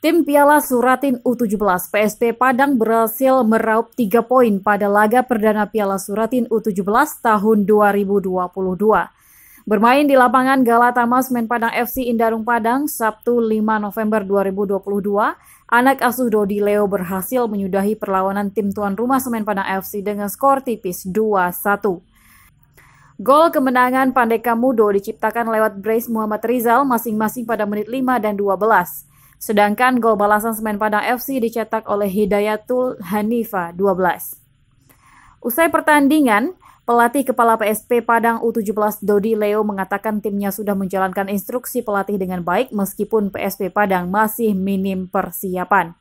Tim Piala Suratin U17 PSP Padang berhasil meraup 3 poin pada laga perdana Piala Suratin U17 tahun 2022. Bermain di lapangan Galatama Semen Padang FC Indarung Padang, Sabtu 5 November 2022, anak asuh Dodi Leo berhasil menyudahi perlawanan tim tuan rumah Semen Padang FC dengan skor tipis 2-1. Gol kemenangan Pandeka Mudo diciptakan lewat brace Muhammad Rizal masing-masing pada menit 5 dan 12. Sedangkan gol balasan Semen Padang FC dicetak oleh Hidayatul Hanifa 12. Usai pertandingan, pelatih kepala PSP Padang U17 Dodi Leo mengatakan timnya sudah menjalankan instruksi pelatih dengan baik meskipun PSP Padang masih minim persiapan.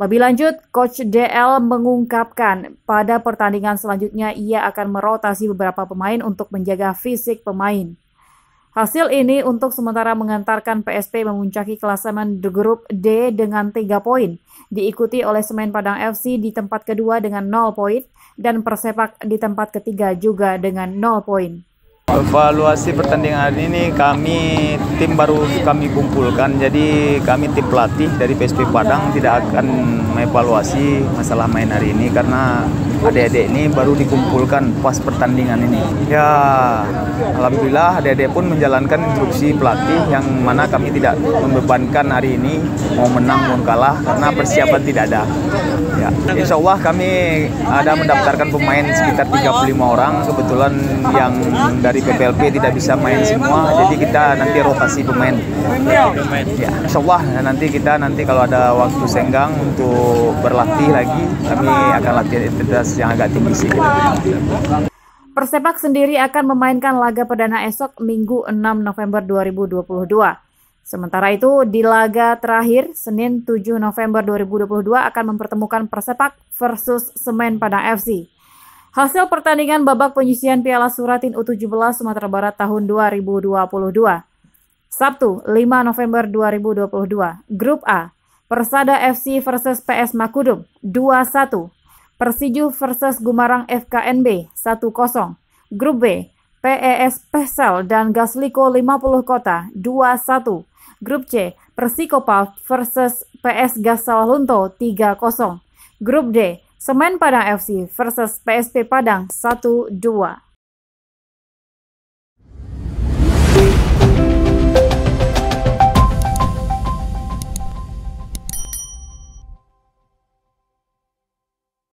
Lebih lanjut, Coach DL mengungkapkan pada pertandingan selanjutnya ia akan merotasi beberapa pemain untuk menjaga fisik pemain. Hasil ini untuk sementara mengantarkan PSP memuncaki klasemen grup D dengan 3 poin, diikuti oleh Semen Padang FC di tempat kedua dengan 0 poin, dan Persepak di tempat ketiga juga dengan 0 poin. Evaluasi pertandingan hari ini tim baru kami kumpulkan, jadi kami tim pelatih dari PSP Padang tidak akan mengevaluasi masalah main hari ini karena adik-adik ini baru dikumpulkan pas pertandingan ini. Ya, alhamdulillah adik-adik pun menjalankan instruksi pelatih yang mana kami tidak membebankan hari ini mau menang mau kalah karena persiapan tidak ada. Ya, insya Allah kami ada mendaftarkan pemain sekitar 35 orang, kebetulan yang dari PPLP tidak bisa main semua, jadi kita nanti rotasi pemain. Ya, insya Allah nanti kalau ada waktu senggang untuk berlatih lagi, kami akan latihan intensitas yang agak tinggi sih. Persepak sendiri akan memainkan laga perdana esok Minggu 6 November 2022. Sementara itu, di laga terakhir, Senin 7 November 2022 akan mempertemukan Persepak versus Semen Padang FC. Hasil pertandingan babak penyisihan Piala Suratin U17 Sumatera Barat tahun 2022. Sabtu 5 November 2022, Grup A, Persada FC versus PS Makudum 2-1, Persiju versus Gumarang FKNB 1-0, Grup B, PES Pesel dan Gasliko 50 Kota 2-1, Grup C, Persikopa versus PS Gas Sawalunto 3-0, Grup D, Semen Padang FC versus PSP Padang 1-2.